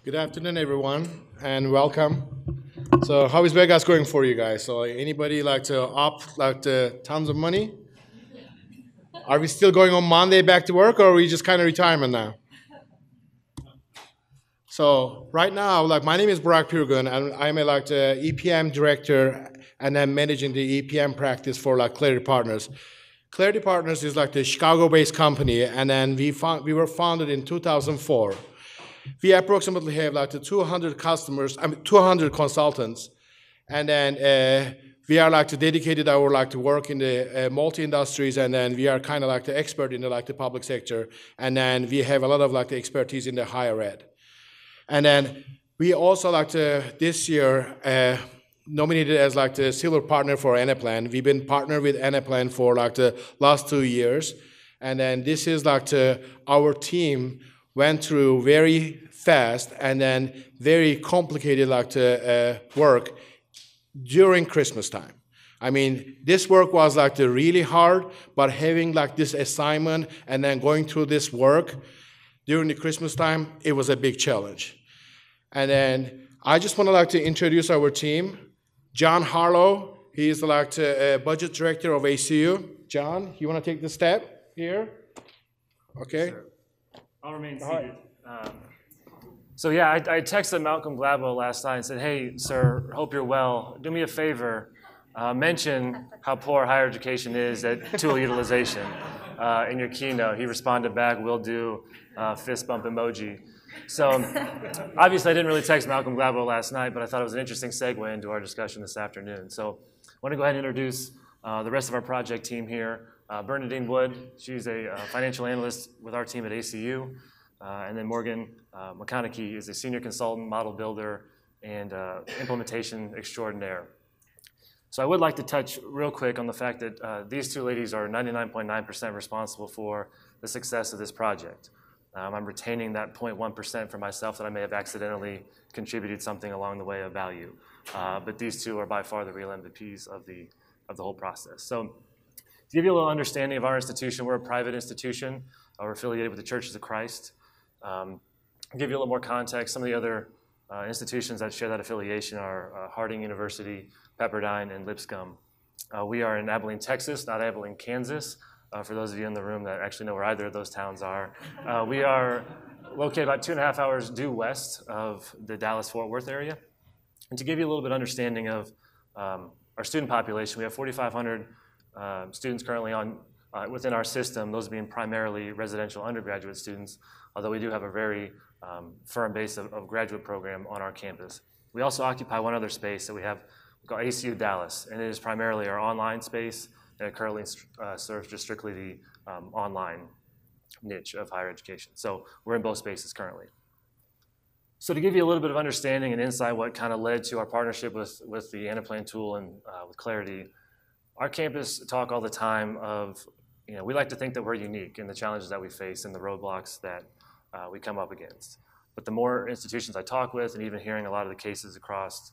Good afternoon, everyone, and welcome. So, how is Vegas going for you guys? So, anybody like to opt like to tons of money? Are we still going on Monday back to work, or are we just kind of retirement now? So, right now, like my name is Burak Purgun, and I'm a like the EPM director, and I'm managing the EPM practice for like Clarity Partners. Clarity Partners is like the Chicago-based company, and then we were founded in 2004. We approximately have like the 200 customers, 200 consultants, and then we are like the dedicated our like to work in the multi industries, and then we are kind of like the expert in the like the public sector, and then we have a lot of like the expertise in the higher ed, and then we also like to this year. Nominated as like the silver partner for Anaplan. We've been partnered with Anaplan for like the last 2 years, and then this is like our team went through very fast and then very complicated like work during Christmas time. I mean, this work was like really hard, but having like this assignment and then going through this work during the Christmas time, it was a big challenge. And then I just want to like to introduce our team. John Harlow, he is like the budget director of ACU. John, you want to take the step here? Okay. Sure. I'll remain seated. So yeah, I texted Malcolm Gladwell last night and said, hey, sir, hope you're well. Do me a favor, mention how poor higher education is at tool utilization in your keynote. He responded back, will do, fist bump emoji. So obviously I didn't really text Malcolm Gladwell last night, but I thought it was an interesting segue into our discussion this afternoon. So I want to go ahead and introduce the rest of our project team here. Bernadine Wood, she's a financial analyst with our team at ACU. And then Morgan McConaughey is a senior consultant, model builder, and implementation extraordinaire. So I would like to touch real quick on the fact that these two ladies are 99.9% responsible for the success of this project. I'm retaining that 0.1% for myself that I may have accidentally contributed something along the way of value. But these two are by far the real MVPs of the whole process. So to give you a little understanding of our institution, we're a private institution. We're affiliated with the Churches of Christ. Give you a little more context. Some of the other institutions that share that affiliation are Harding University, Pepperdine, and Lipscomb. We are in Abilene, Texas, not Abilene, Kansas. For those of you in the room that actually know where either of those towns are. We are located about 2.5 hours due west of the Dallas-Fort Worth area. And to give you a little bit of understanding of our student population, we have 4,500 students currently within our system, those being primarily residential undergraduate students, although we do have a very firm base of graduate program on our campus. We also occupy one other space that we call ACU Dallas, and it is primarily our online space, and it currently serves just strictly the online niche of higher education. So we're in both spaces currently. So to give you a little bit of understanding and insight what kind of led to our partnership with the Anaplan tool and with Clarity, our campus talk all the time of, we like to think that we're unique in the challenges that we face and the roadblocks that we come up against. But the more institutions I talk with, and even hearing a lot of the cases across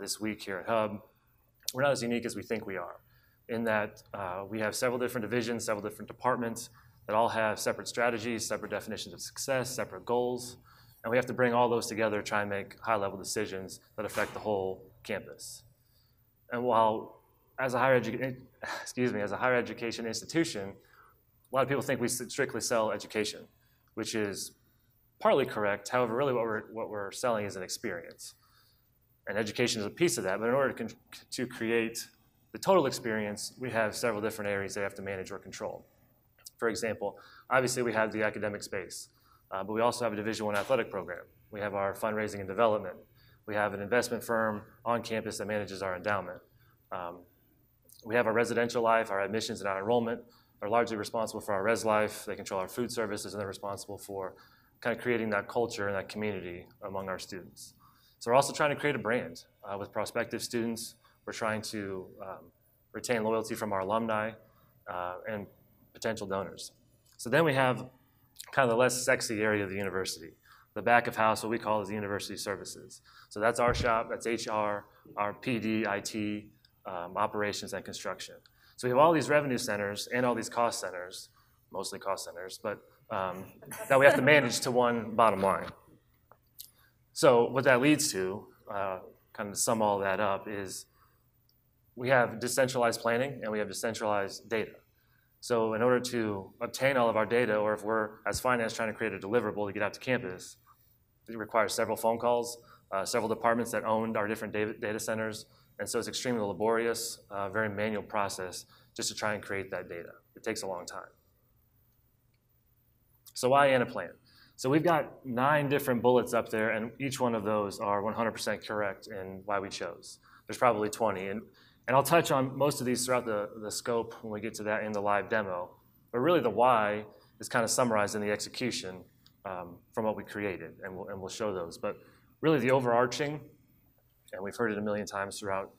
this week here at Hub, we're not as unique as we think we are, in that we have several different divisions, several different departments that all have separate strategies, separate definitions of success, separate goals, and we have to bring all those together, try and make high-level decisions that affect the whole campus. And while as a higher education institution, a lot of people think we strictly sell education, which is partly correct. However, really what we're selling is an experience. And education is a piece of that, but in order to create the total experience, we have several different areas they have to manage or control. For example, obviously we have the academic space, but we also have a Division I athletic program. We have our fundraising and development. We have an investment firm on campus that manages our endowment. We have our residential life, our admissions and our enrollment are largely responsible for our res life. They control our food services, and they're responsible for kind of creating that culture and that community among our students. So we're also trying to create a brand with prospective students. We're trying to retain loyalty from our alumni and potential donors. So then we have kind of the less sexy area of the university, the back of house, what we call is the university services. So that's our shop, that's HR, our PD, IT, operations, and construction. So we have all these revenue centers and all these cost centers, mostly cost centers, but that we have to manage to one bottom line. So what that leads to, kind of to sum all that up, is we have decentralized planning and we have decentralized data. So in order to obtain all of our data, or if we're, as finance, trying to create a deliverable to get out to campus, it requires several phone calls, several departments that owned our different data centers, and so it's extremely laborious, very manual process just to try and create that data. It takes a long time. So why Anaplan? So we've got 9 different bullets up there, and each one of those are 100% correct in why we chose. There's probably 20, and I'll touch on most of these throughout the scope when we get to that in the live demo. But really the why is kind of summarized in the execution from what we created, and we'll show those. But really the overarching, and we've heard it a million times throughout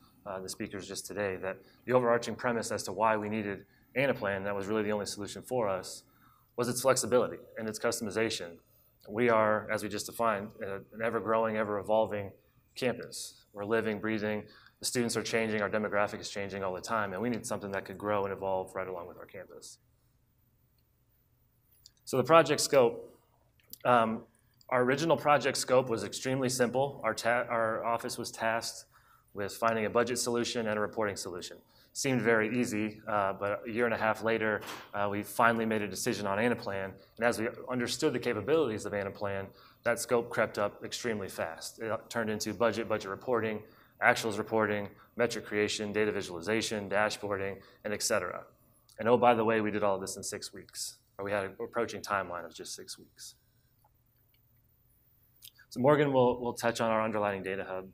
the speakers just today, that the overarching premise as to why we needed Anaplan, that was really the only solution for us, was its flexibility and its customization. We are, as we just defined, an ever-growing, ever-evolving campus. We're living, breathing. The students are changing. Our demographic is changing all the time, and we need something that could grow and evolve right along with our campus. So the project scope. Our original project scope was extremely simple. Our office was tasked with finding a budget solution and a reporting solution. Seemed very easy, but a year and a half later, we finally made a decision on Anaplan. And as we understood the capabilities of Anaplan, that scope crept up extremely fast. It turned into budget reporting, actuals reporting, metric creation, data visualization, dashboarding, and et cetera. And oh, by the way, we did all of this in 6 weeks. Or we had an approaching timeline of just 6 weeks. So Morgan will touch on our underlying data hub.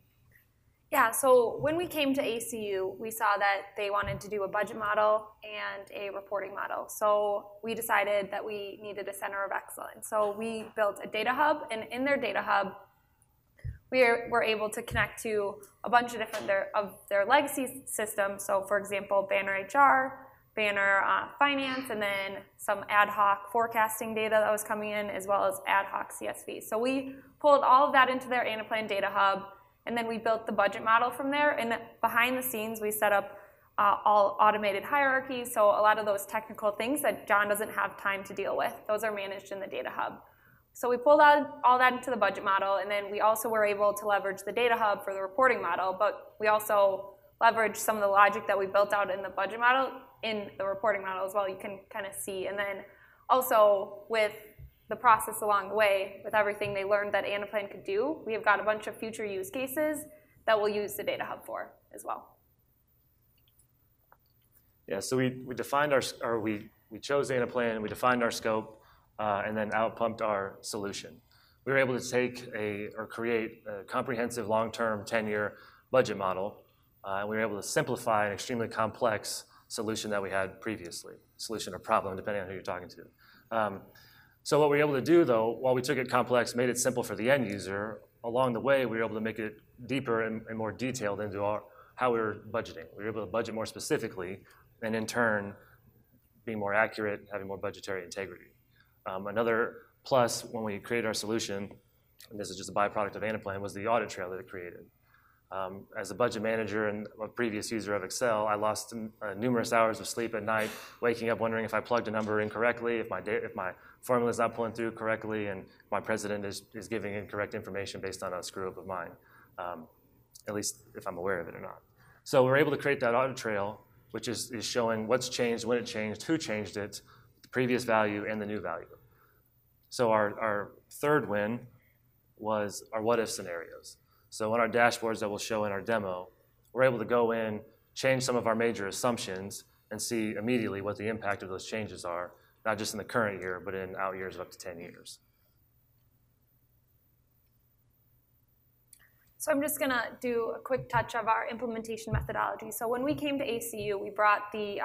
Yeah, so when we came to ACU, we saw that they wanted to do a budget model and a reporting model. So we decided that we needed a center of excellence. So we built a data hub, and in their data hub, we were able to connect to a bunch of different of their legacy systems. So for example, Banner HR, Banner Finance, and then some ad hoc forecasting data that was coming in, as well as ad hoc CSV. So we pulled all of that into their Anaplan data hub, and then we built the budget model from there. And behind the scenes, we set up all automated hierarchies. So a lot of those technical things that John doesn't have time to deal with, those are managed in the data hub. So we pulled out all that into the budget model, and then we also were able to leverage the data hub for the reporting model, but we also leveraged some of the logic that we built out in the budget model in the reporting model as well. You can kind of see. And then also with the process along the way, with everything they learned that Anaplan could do, we have got a bunch of future use cases that we'll use the data hub for as well. Yeah, so we defined we chose Anaplan, we defined our scope, and then outpumped our solution. We were able to create a comprehensive long-term 10-year budget model, and we were able to simplify an extremely complex solution that we had previously, solution or problem, depending on who you're talking to. So what we were able to do, though, while we took it complex, made it simple for the end user, along the way, we were able to make it deeper and more detailed into how we were budgeting. We were able to budget more specifically, and in turn, being more accurate, having more budgetary integrity. Another plus when we created our solution, and this is just a byproduct of Anaplan, was the audit trail that it created. As a budget manager and a previous user of Excel, I lost numerous hours of sleep at night, waking up wondering if I plugged a number incorrectly, if my formula is not pulling through correctly, and my president is giving incorrect information based on a screw-up of mine, at least if I'm aware of it or not. So we're able to create that audit trail, which is showing what's changed, when it changed, who changed it, the previous value, and the new value. So our third win was our what-if scenarios. So in our dashboards that we'll show in our demo, we're able to go in, change some of our major assumptions, and see immediately what the impact of those changes are, not just in the current year, but in out years of up to 10 years. So I'm just going to do a quick touch of our implementation methodology. So when we came to ACU, we brought the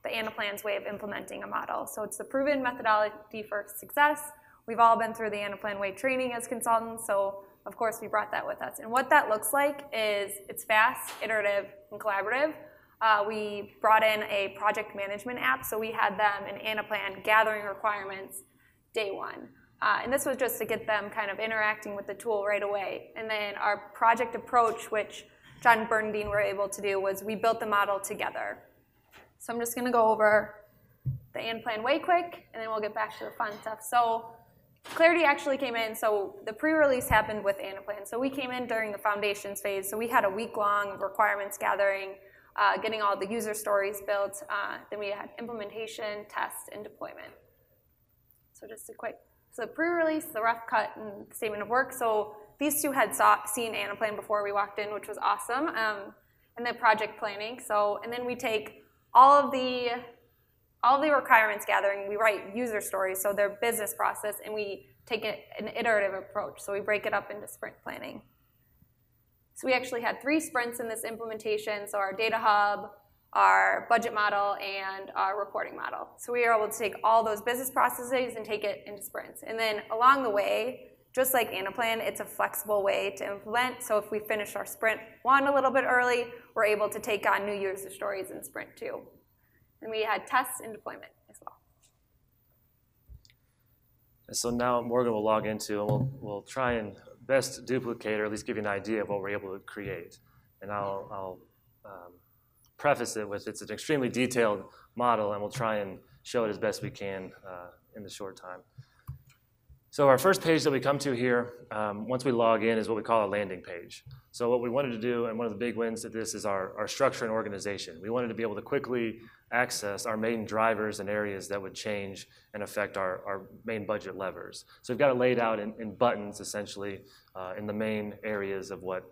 Anaplan's way of implementing a model. So it's the proven methodology for success. We've all been through the Anaplan way training as consultants, so of course we brought that with us. And what that looks like is it's fast, iterative, and collaborative. We brought in a project management app, so we had them in Anaplan gathering requirements day one. And this was just to get them kind of interacting with the tool right away. And then our project approach, which John and Bernadine were able to do, was we built the model together. So I'm just going to go over the Anaplan way quick, and then we'll get back to the fun stuff. So Clarity actually came in, so the pre-release happened with Anaplan. So we came in during the foundations phase, so we had a week-long of requirements gathering, getting all the user stories built. Then we had implementation, test, and deployment. So just a quick, so pre-release, the rough cut, and statement of work. So these two had seen Anaplan before we walked in, which was awesome. And then project planning. So, and then we take all of the requirements gathering, we write user stories, so their business process, and we take an iterative approach. So we break it up into sprint planning. So we actually had 3 sprints in this implementation, so our data hub, our budget model, and our reporting model. So we were able to take all those business processes and take it into sprints. And then along the way, just like Anaplan, it's a flexible way to implement. So if we finish our sprint 1 a little bit early, we're able to take on new user stories in sprint 2. And we had tests and deployment as well. And so now Morgan will log into, and we'll try and best duplicate, or at least give you an idea of what we're able to create. And I'll preface it with, it's an extremely detailed model, and we'll try and show it as best we can in the short time. So our first page that we come to here, once we log in, is what we call a landing page. So what we wanted to do, and one of the big wins to this, is our structure and organization. We wanted to be able to quickly access our main drivers and areas that would change and affect our main budget levers. So we've got it laid out in buttons, essentially, in the main areas of what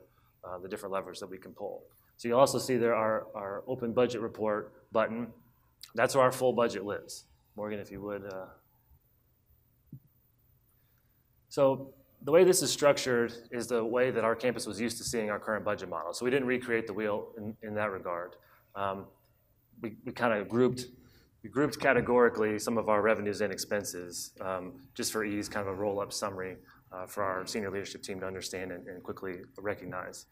the different levers that we can pull. So you'll also see there our open budget report button. That's where our full budget lives. Morgan, if you would. So the way this is structured is the way that our campus was used to seeing our current budget model. So we didn't recreate the wheel in that regard. We kind of grouped categorically some of our revenues and expenses, just for ease, kind of a roll-up summary for our senior leadership team to understand and quickly recognize.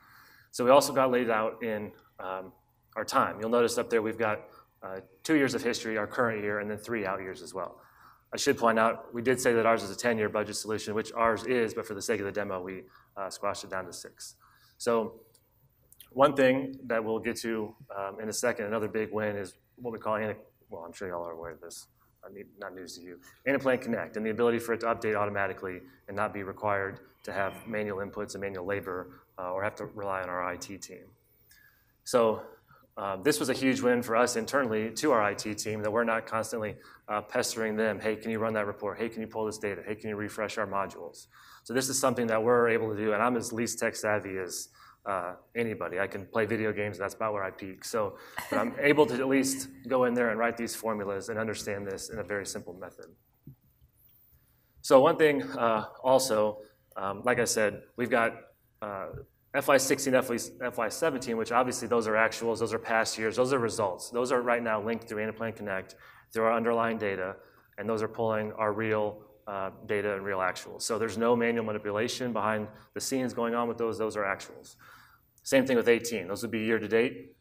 So we also got laid out in our time. You'll notice up there we've got 2 years of history, our current year, and then 3 out years as well. I should point out, we did say that ours is a 10-year budget solution, which ours is, but for the sake of the demo, we squashed it down to 6. So one thing that we'll get to in a second, another big win, is what we call, well, I'm sure y'all are aware of this, not news to you, Anaplan Connect, and the ability for it to update automatically and not be required to have manual inputs and manual labor or have to rely on our IT team. So this was a huge win for us internally to our IT team, that we're not constantly pestering them. Hey, can you run that report? Hey, can you pull this data? Hey, can you refresh our modules? So this is something that we're able to do, and I'm as least tech savvy as anybody. I can play video games, and that's about where I peak. So, but I'm able to at least go in there and write these formulas and understand this in a very simple method. So one thing also, like I said, we've got FY16, FY17, which obviously those are actuals, those are past years, those are results. Those are right now linked through Anaplan Connect, through our underlying data, and those are pulling our real data and real actuals. So there's no manual manipulation behind the scenes going on with those are actuals. Same thing with 18, those would be year to date,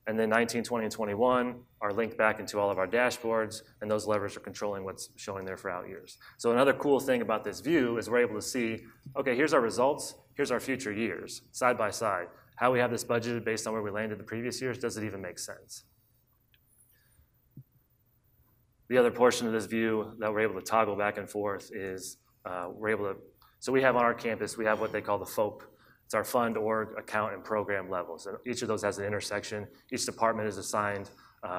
and then 19, 20, and 21 are linked back into all of our dashboards, and those levers are controlling what's showing there for out years. So another cool thing about this view is we're able to see, okay, here's our results, here's our future years, side by side. How we have this budgeted based on where we landed the previous years, does it even make sense? The other portion of this view that we're able to toggle back and forth is so we have on our campus, we have what they call the FOP. It's our fund, org, account, and program levels. And each of those has an intersection. Each department is assigned.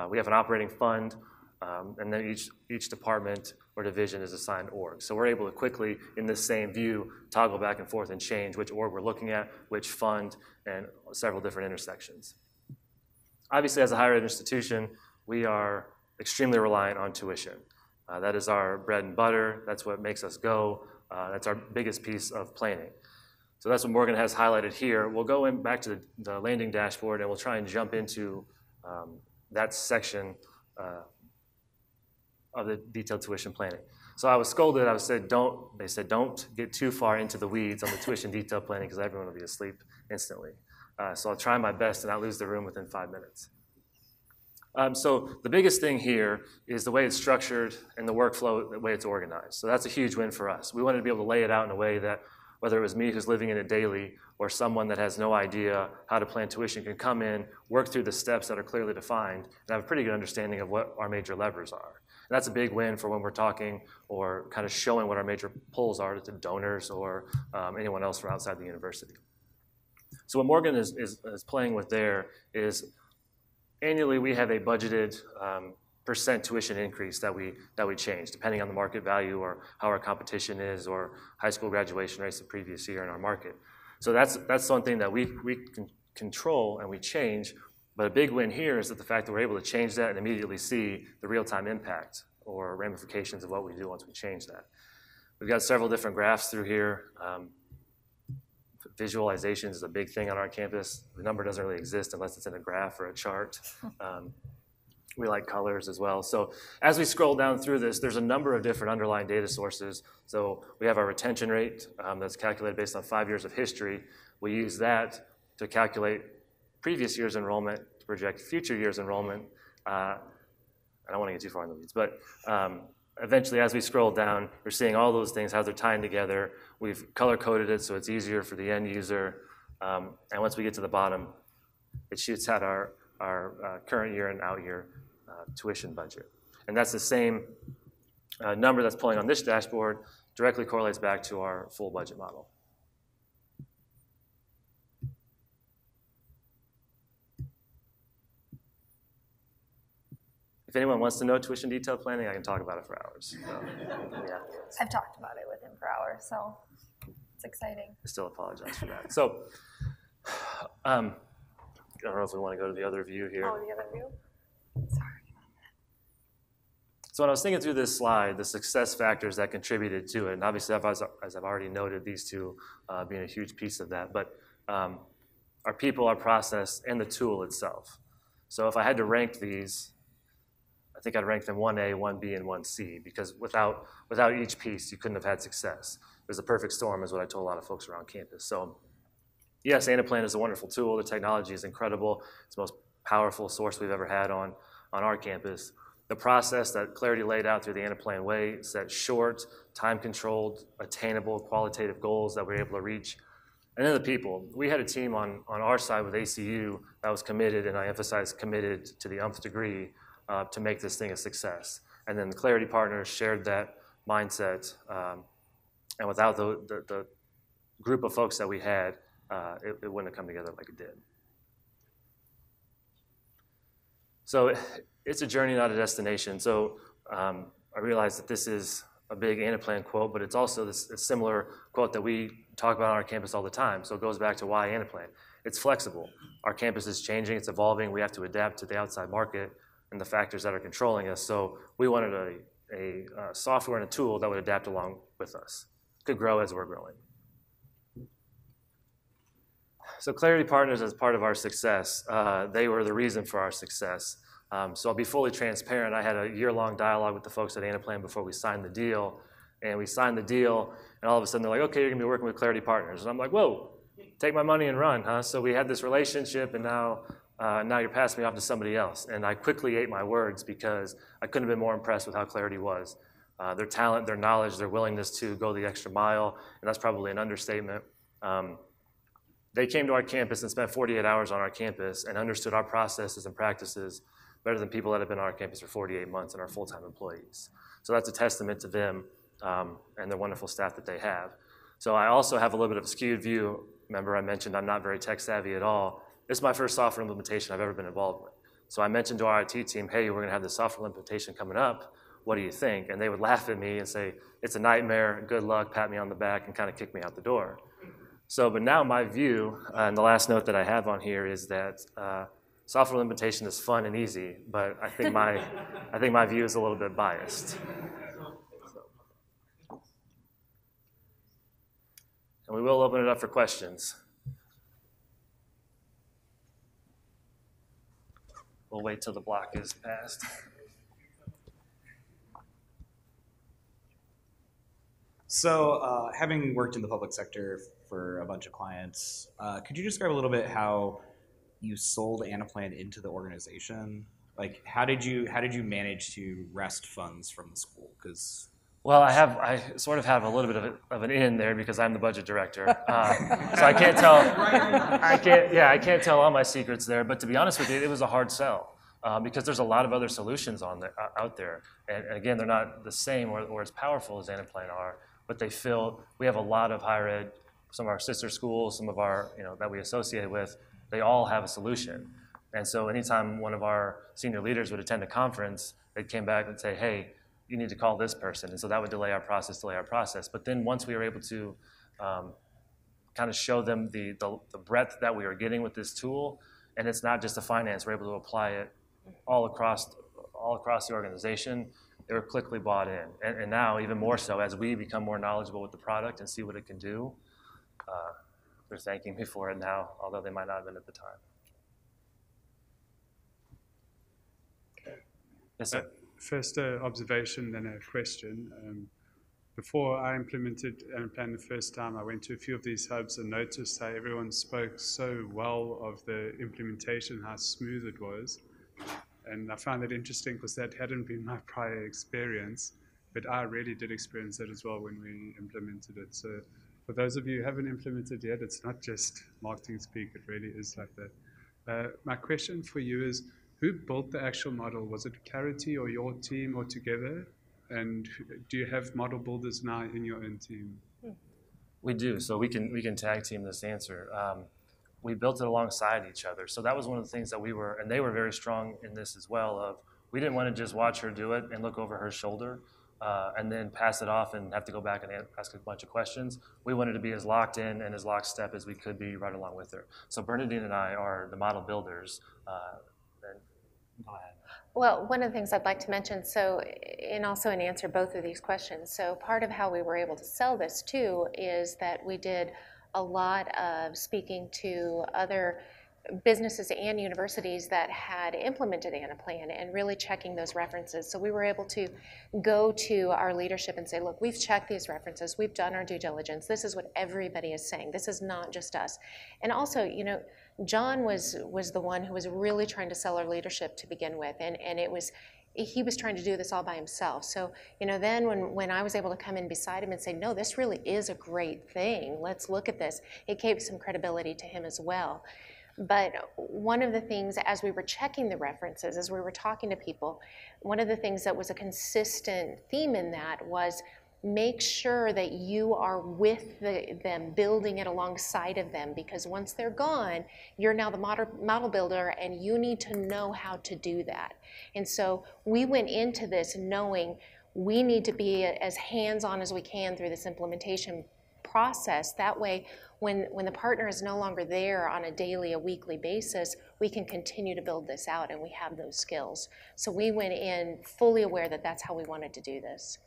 We have an operating fund, and then each department or division is assigned org. So we're able to quickly, in this same view, toggle back and forth and change which org we're looking at, which fund, and several different intersections. Obviously, as a higher ed institution, we are extremely reliant on tuition. That is our bread and butter. That's what makes us go. That's our biggest piece of planning. So that's what Morgan has highlighted here. We'll go back to the landing dashboard, and we'll try and jump into that section of the detailed tuition planning. So I was scolded. They said, don't get too far into the weeds on the tuition detail planning because everyone will be asleep instantly. So I'll try my best to not lose the room within 5 minutes. So the biggest thing here is the way it's structured and the workflow, the way it's organized. So that's a huge win for us. We wanted to be able to lay it out in a way that whether it was me who's living in it daily or someone that has no idea how to plan tuition can come in, work through the steps that are clearly defined, and have a pretty good understanding of what our major levers are. And that's a big win for when we're talking or kind of showing what our major pulls are to donors or anyone else from outside the university. So what Morgan is playing with there is annually we have a budgeted percent tuition increase that we change depending on the market value or how our competition is or high school graduation rates the previous year in our market. So that's something that we can control and we change. But a big win here is that the fact that we're able to change that and immediately see the real-time impact or ramifications of what we do once we change that. We've got several different graphs through here. Visualization is a big thing on our campus. The number doesn't really exist unless it's in a graph or a chart. We like colors as well. So as we scroll down through this, there's a number of different underlying data sources. So we have our retention rate that's calculated based on 5 years of history. We use that to calculate previous year's enrollment, to project future year's enrollment. I don't want to get too far in the weeds, but eventually as we scroll down, we're seeing all those things, how they're tying together. We've color-coded it so it's easier for the end user. And once we get to the bottom, it shoots out our current year and out year tuition budget. And that's the same number that's pulling on this dashboard, directly correlates back to our full budget model. If anyone wants to know tuition detail planning, I can talk about it for hours. So, yeah. I've talked about it with him for hours, so it's exciting. I still apologize for that. So, I don't know if we want to go to the other view here. Oh, the other view? Sorry. So when I was thinking through this slide, the success factors that contributed to it, and obviously as I've already noted, these two being a huge piece of that, but our people, our process, and the tool itself. So if I had to rank these, I think I'd rank them 1A, 1B, and 1C, because without each piece, you couldn't have had success. It was a perfect storm is what I told a lot of folks around campus. So yes, Anaplan is a wonderful tool. The technology is incredible. It's the most powerful source we've ever had on our campus. The process that Clarity laid out through the Anaplan way set short, time-controlled, attainable, qualitative goals that we're able to reach. And then the people. We had a team on our side with ACU that was committed, and I emphasize committed to the nth degree, to make this thing a success. And then the Clarity partners shared that mindset. And without the group of folks that we had, it wouldn't have come together like it did. So it's a journey, not a destination. So I realize that this is a big Anaplan quote, but it's also a similar quote that we talk about on our campus all the time. So it goes back to why Anaplan. It's flexible. Our campus is changing, it's evolving. We have to adapt to the outside market and the factors that are controlling us. So we wanted a software and a tool that would adapt along with us. Could grow as we're growing. So Clarity Partners, as part of our success, they were the reason for our success. So I'll be fully transparent. I had a year-long dialogue with the folks at Anaplan before we signed the deal. And we signed the deal, and all of a sudden they're like, okay, you're gonna be working with Clarity Partners. And I'm like, whoa, take my money and run, huh? So we had this relationship, and now you're passing me off to somebody else. And I quickly ate my words because I couldn't have been more impressed with how Clarity was. Their talent, their knowledge, their willingness to go the extra mile, and that's probably an understatement. They came to our campus and spent 48 hours on our campus and understood our processes and practices better than people that have been on our campus for 48 months and are full-time employees. So that's a testament to them and the wonderful staff that they have. So I also have a little bit of a skewed view. Remember, I mentioned I'm not very tech savvy at all. This is my first software implementation I've ever been involved with. So I mentioned to our IT team, hey, we're gonna have this software implementation coming up. What do you think? And they would laugh at me and say, it's a nightmare, good luck, pat me on the back, and kind of kick me out the door. So, but now my view, and the last note that I have on here is that software implementation is fun and easy, but I think my view is a little bit biased. And we will open it up for questions. We'll wait till the block is passed. So having worked in the public sector for a bunch of clients, could you describe a little bit how you sold Anaplan into the organization? Like, how did you manage to wrest funds from the school? Because well, I sort of have a little bit of an in there because I'm the budget director, so I can't tell. I can't tell all my secrets there. But to be honest with you, it was a hard sell. because there's a lot of other solutions out there. And again, they're not the same or as powerful as Anaplan are, but they feel we have a lot of higher ed, some of our sister schools, some of our, that we associate with, they all have a solution. And so anytime one of our senior leaders would attend a conference, they'd came back and say, hey, you need to call this person. And so that would delay our process. But then once we were able to kind of show them the breadth that we are getting with this tool, and it's not just the finance, we're able to apply it all across the organization, they were quickly bought in. And now, even more so, as we become more knowledgeable with the product and see what it can do, they're thanking me for it now, although they might not have been at the time. Yes, sir. First observation, then a question. Before I implemented Anaplan the first time, I went to a few of these hubs and noticed how everyone spoke so well of the implementation, how smooth it was. And I found that interesting because that hadn't been my prior experience, but I really did experience that as well when we implemented it. So for those of you who haven't implemented yet, it's not just marketing speak, it really is like that. My question for you is, who built the actual model? Was it Clarity or your team or together? And do you have model builders now in your own team? We do, so we can tag team this answer. We built it alongside each other. So that was one of the things that and they were very strong in this as well, we didn't want to just watch her do it and look over her shoulder and then pass it off and have to go back and ask a bunch of questions. We wanted to be as locked in and as lockstep as we could be right along with her. So Bernadine and I are the model builders. Go ahead. Well, one of the things I'd like to mention, and also answer both of these questions. So part of how we were able to sell this too is that we did a lot of speaking to other businesses and universities that had implemented Anaplan and really checking those references. So we were able to go to our leadership and say, look, we've checked these references, we've done our due diligence, this is what everybody is saying, this is not just us. And also, John was the one who was really trying to sell our leadership to begin with, and he was trying to do this all by himself. So, then when I was able to come in beside him and say, no, this really is a great thing, let's look at this, it gave some credibility to him as well. But one of the things, as we were checking the references, as we were talking to people, one of the things that was a consistent theme in that was make sure that you are with them, building it alongside of them, because once they're gone, you're now the model builder and you need to know how to do that. And so we went into this knowing we need to be as hands-on as we can through this implementation process. That way, when the partner is no longer there on a daily, a weekly basis, we can continue to build this out and we have those skills. So we went in fully aware that that's how we wanted to do this.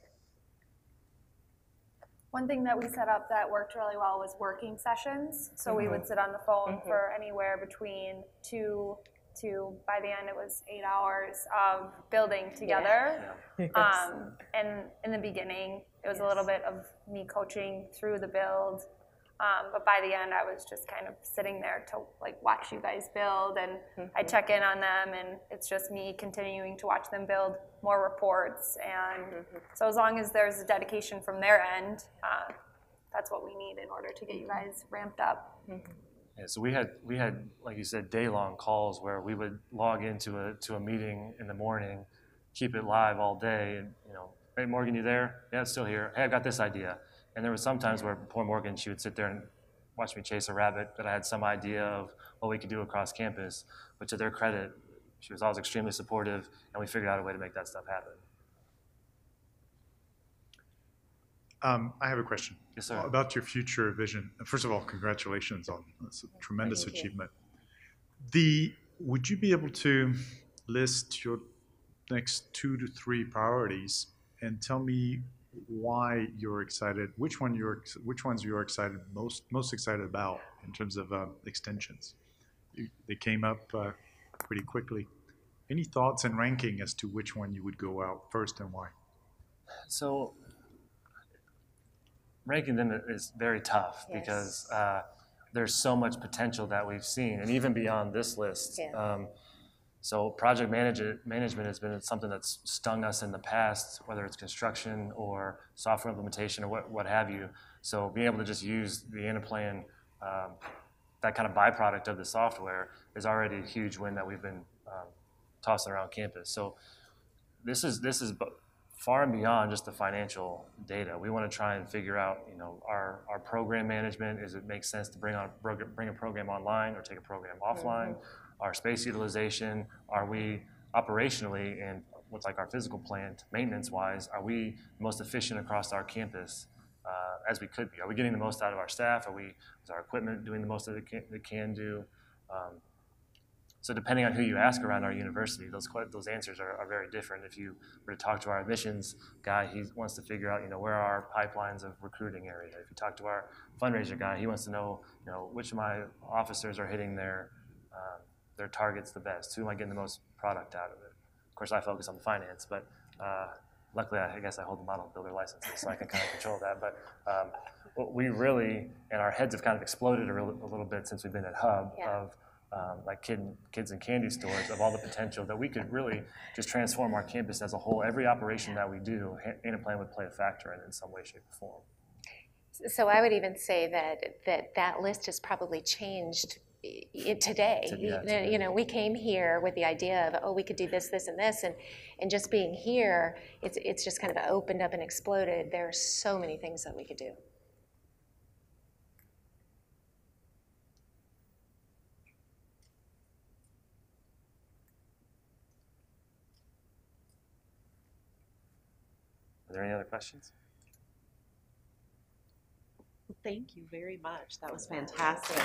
One thing that we set up that worked really well was working sessions. So we would sit on the phone for anywhere between 2 to, by the end it was 8 hours of building together. Yeah. And in the beginning, it was a little bit of me coaching through the build. But by the end, I was just kind of sitting there to watch you guys build, and I check in on them, and it's just me continuing to watch them build more reports. And so as long as there's a dedication from their end, that's what we need in order to get you guys ramped up. Yeah, so we had, like you said, day-long calls where we would log into a meeting in the morning, keep it live all day, and hey Morgan, you there? Yeah, it's still here. Hey, I've got this idea. And there were some times where poor Morgan, she would sit there and watch me chase a rabbit, that I had some idea of what we could do across campus. But to their credit, she was always extremely supportive, and we figured out a way to make that stuff happen. I have a question. Yes, sir. About your future vision. First of all, congratulations on this tremendous achievement. Would you be able to list your next 2 to 3 priorities and tell me why you're excited, which ones you're excited most excited about in terms of extensions? They came up pretty quickly. Any thoughts and ranking as to which one you would go out first and why? So ranking them is very tough because there's so much potential that we've seen, and even beyond this list. So project management has been something that's stung us in the past, whether it's construction or software implementation or what have you. So being able to just use the Anaplan, that kind of byproduct of the software, is already a huge win that we've been tossing around campus. So this is far and beyond just the financial data. We want to try and figure out, our program management. Is it make sense to bring a program online or take a program offline? Our space utilization. Are we operationally and what's like our physical plant maintenance-wise? Are we most efficient across our campus as we could be? Are we getting the most out of our staff? Is our equipment doing the most that it can do? So depending on who you ask around our university, those answers are very different. If you were to talk to our admissions guy, he wants to figure out, where are our pipelines of recruiting area. If you talk to our fundraiser guy, he wants to know, which of my officers are hitting their targets the best. Who am I getting the most product out of it? Of course, I focus on the finance, but luckily, I guess I hold the model builder licenses, so I can kind of control that. But we really, and our heads have kind of exploded a little bit since we've been at Hub of like kids and candy stores, of all the potential that we could really just transform our campus as a whole. Every operation that we do, Anaplan would play a factor in some way, shape, or form. So I would even say that list has probably changed today. We came here with the idea of, we could do this, this, and this, and just being here, it's just kind of opened up and exploded. There are so many things that we could do. Are there any other questions? Thank you very much. That was fantastic.